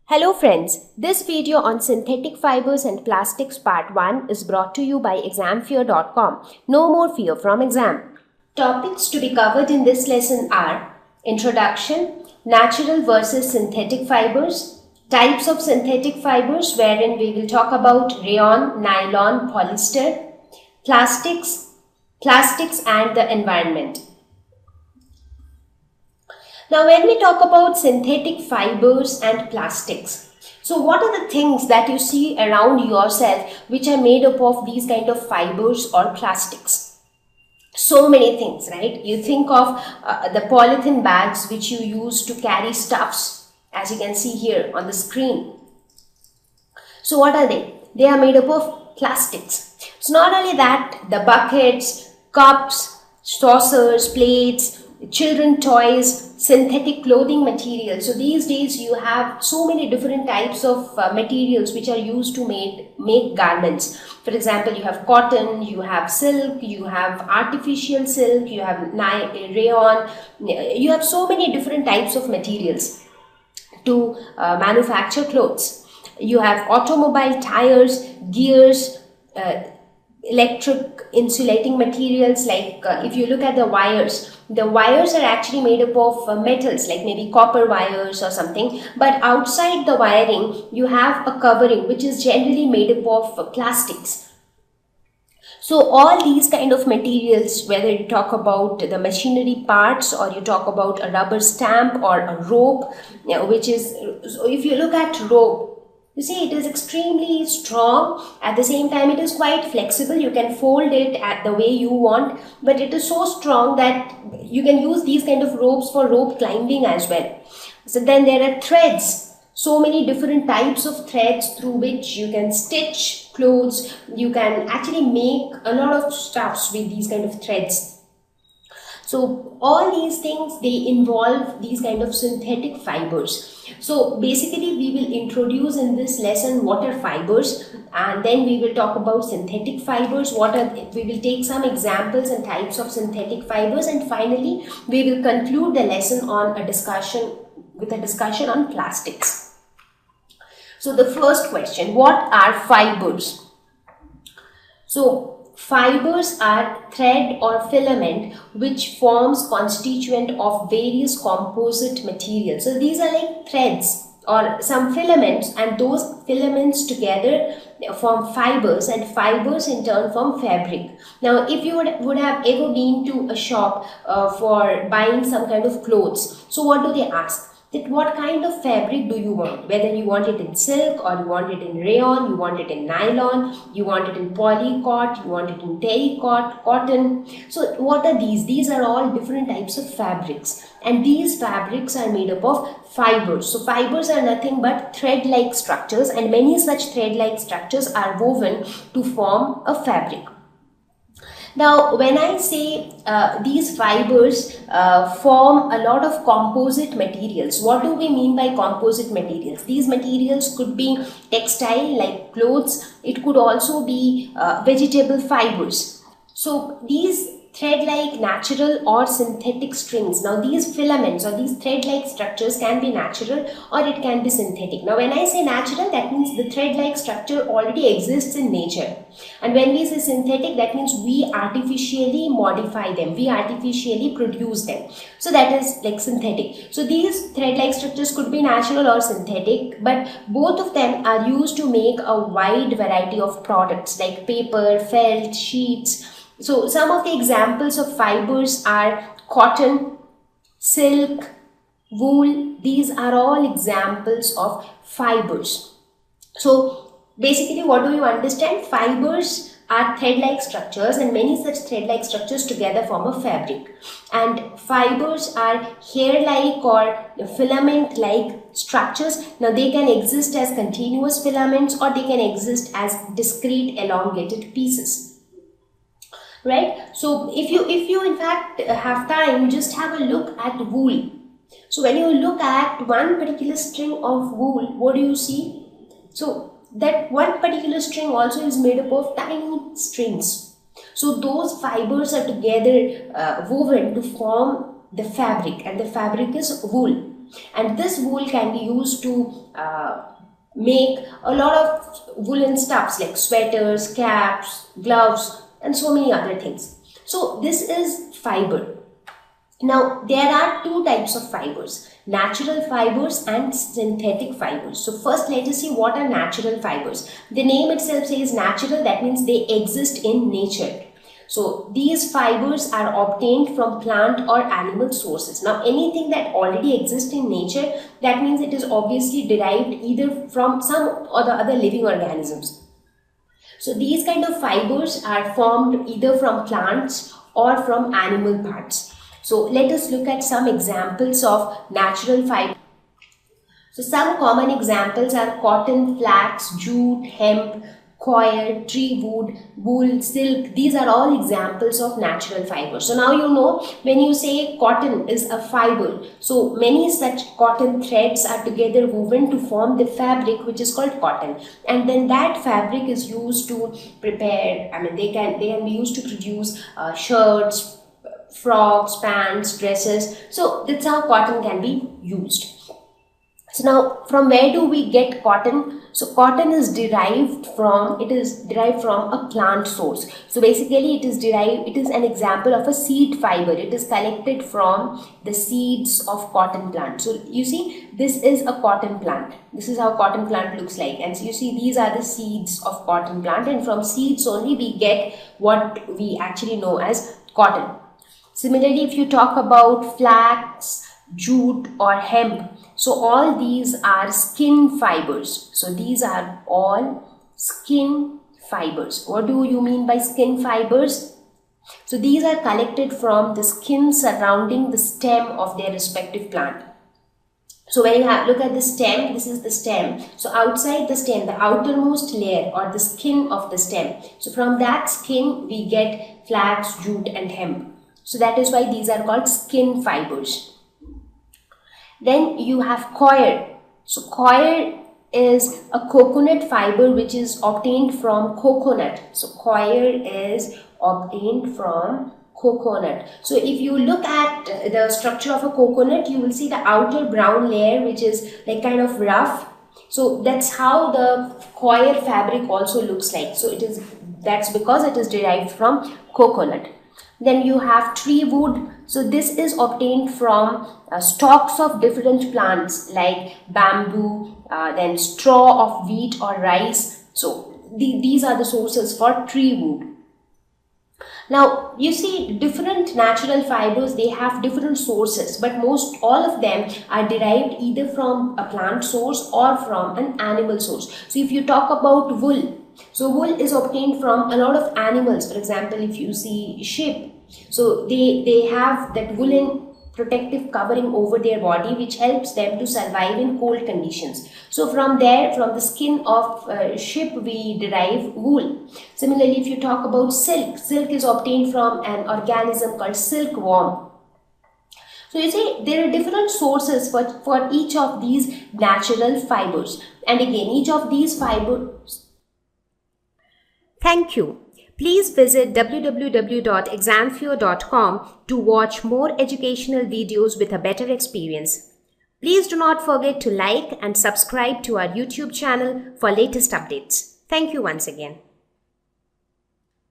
Hello friends, this video on synthetic fibers and plastics part 1 is brought to you by examfear.com. No more fear from exam. Topics to be covered in this lesson are Introduction, Natural versus Synthetic Fibers, Types of Synthetic Fibers wherein we will talk about rayon, nylon, polyester, plastics and the environment. Now, when we talk about synthetic fibers and plastics, so what are the things that you see around yourself which are made up of these kind of fibers or plastics? So many things, right? You think of the polythene bags which you use to carry stuffs, as you can see here on the screen. So what are they? They are made up of plastics. It's not only that, the buckets, cups, saucers, plates, children toys, synthetic clothing materials. So these days you have so many different types of materials which are used to make garments. For example, you have cotton, you have silk, you have artificial silk, you have rayon. You have so many different types of materials to manufacture clothes. You have automobile tires, gears, electric insulating materials, like if you look at the wires are actually made up of metals, like maybe copper wires or something, but outside the wiring you have a covering which is generally made up of plastics. So all these kind of materials, whether you talk about the machinery parts or you talk about a rubber stamp or a rope, which is, so if you look at rope, you see, it is extremely strong. At the same time, it is quite flexible. You can fold it at the way you want, but it is so strong that you can use these kind of ropes for rope climbing as well. So then there are threads. So many different types of threads through which you can stitch clothes. You can actually make a lot of stuffs with these kind of threads. So all these things, they involve these kind of synthetic fibers. So basically we will introduce in this lesson what are fibers, and then we will talk about synthetic fibers. We will take some examples and types of synthetic fibers, and finally we will conclude the lesson on a discussion on plastics. So the first question, what are fibers? So fibers are thread or filament which forms constituent of various composite materials. So these are like threads or some filaments, and those filaments together form fibers, and fibers in turn form fabric. Now if you would have ever been to a shop for buying some kind of clothes, so what do they ask? That what kind of fabric do you want? Whether you want it in silk, or you want it in rayon, you want it in nylon, you want it in polycot, you want it in terrycot, cotton. So what are these? These are all different types of fabrics, and these fabrics are made up of fibers. So fibers are nothing but thread-like structures, and many such thread-like structures are woven to form a fabric. Now, when I say these fibers form a lot of composite materials, what do we mean by composite materials? These materials could be textile like clothes. It could also be vegetable fibers. So these thread-like natural or synthetic strings. Now these filaments or these thread-like structures can be natural or it can be synthetic. Now when I say natural, that means the thread-like structure already exists in nature. And when we say synthetic, that means we artificially modify them, we artificially produce them. So that is like synthetic. So these thread-like structures could be natural or synthetic, but both of them are used to make a wide variety of products like paper, felt, sheets. So some of the examples of fibers are cotton, silk, wool. These are all examples of fibers. So basically, what do you understand? Fibers are thread-like structures, and many such thread-like structures together form a fabric. And fibers are hair-like or filament-like structures. Now they can exist as continuous filaments, or they can exist as discrete elongated pieces. Right? So if you in fact have time, just have a look at wool. So when you look at one particular string of wool, what do you see? So that one particular string also is made up of tiny strings. So those fibers are together woven to form the fabric, and the fabric is wool. and this wool can be used to make a lot of woolen stuffs like sweaters, caps, gloves, and so many other things. So this is fiber. Now there are two types of fibers, natural fibers and synthetic fibers. So first let us see what are natural fibers. The name itself says natural, that means they exist in nature. So these fibers are obtained from plant or animal sources. Now anything that already exists in nature, that means it is obviously derived either from some or the other living organisms. So these kind of fibers are formed either from plants or from animal parts. So let us look at some examples of natural fibers. So some common examples are cotton, flax, jute, hemp, coir, tree wood, wool, silk. These are all examples of natural fibers. So now you know when you say cotton is a fiber, so many such cotton threads are together woven to form the fabric which is called cotton, and then that fabric is used to prepare, they can be used to produce shirts, frocks, pants, dresses. So that's how cotton can be used. So now from where do we get cotton? So cotton is derived from a plant source. So basically it is an example of a seed fiber. It is collected from the seeds of cotton plant. So you see, this is a cotton plant. This is how cotton plant looks like. And so you see, these are the seeds of cotton plant, and from seeds only we get what we actually know as cotton. Similarly, if you talk about flax, jute or hemp, so all these are skin fibers. So these are all skin fibers. What do you mean by skin fibers? So these are collected from the skin surrounding the stem of their respective plant. So when you look at the stem, this is the stem. So outside the stem, the outermost layer or the skin of the stem. So from that skin, we get flax, jute and hemp. So that is why these are called skin fibers. Then you have coir. So coir is a coconut fiber which is obtained from coconut. So coir is obtained from coconut. So if you look at the structure of a coconut, you will see the outer brown layer which is like kind of rough. So that's how the coir fabric also looks like. So that's because it is derived from coconut. Then you have tree wood. So this is obtained from stalks of different plants like bamboo, then straw of wheat or rice. So these are the sources for tree wood. Now you see, different natural fibers, they have different sources, but all of them are derived either from a plant source or from an animal source. So if you talk about wool, so wool is obtained from a lot of animals. For example, if you see sheep, so they have that woolen protective covering over their body which helps them to survive in cold conditions. So from the skin of sheep we derive wool. Similarly, if you talk about silk, silk is obtained from an organism called silkworm. So you see, there are different sources for each of these natural fibers, and again each of these fibers. Thank you. Please visit www.examfear.com to watch more educational videos with a better experience. Please do not forget to like and subscribe to our YouTube channel for latest updates. Thank you once again.